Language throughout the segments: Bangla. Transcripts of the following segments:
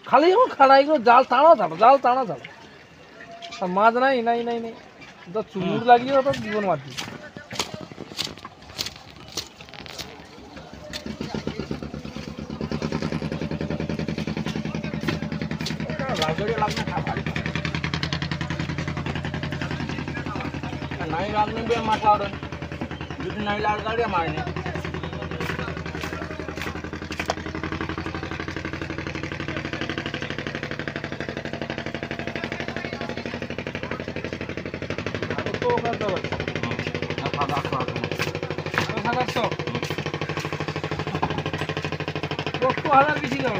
খালি এখন খাড়াই করে জাল টানা ছাড়ো, জাল টানা ছাড়ো। আর মাছ নাই নাই নাই নাই, তো চুমুর লাগিয়ে তো জীবন মারছি। नहीं रात में भी माथा और जितनी नहीं लाल गाड़ी मारने তো ওখানে তো खादा खादा 700 কত হাজার বেশি গেল।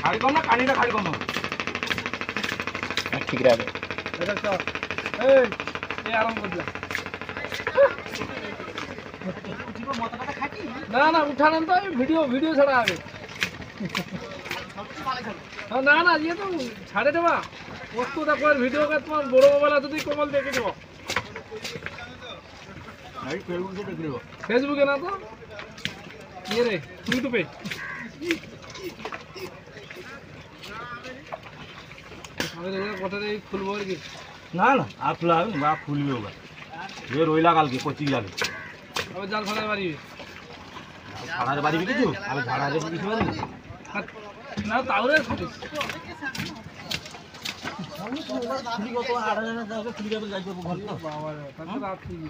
खाली कम ना पानी का खाली कम ठीक रहा এটা তো এই এই আরাম করে দিলাম। না না উঠানেন তো, ভিডিও ভিডিও ছাড়া আগে। না না ইয়ে তো ছাড়ে দেবা বস্তুটা করে ভিডিও কা তোমার বড় মোবাইল আছে তুই কোমল দেখে দেবো। नहीं फेसबुक से देख लो ফেসবুকে না তো ইয়ে রে ইউটিউবে। আমাদের কথাটা খুলবো আর কি। ना ना आप खुला है ना आप खुल भी होगा ये रोइला काल के कोची जाले আবার জাল ফালাই বাড়ি झाड़ा बारी भी किछु अब झाड़ा रे किछु बारी না তাহলে খাটিস खुली को तो आड़ा ना जाके खुली के जाई को घर तो বাবা তাহলে রাত ঠিক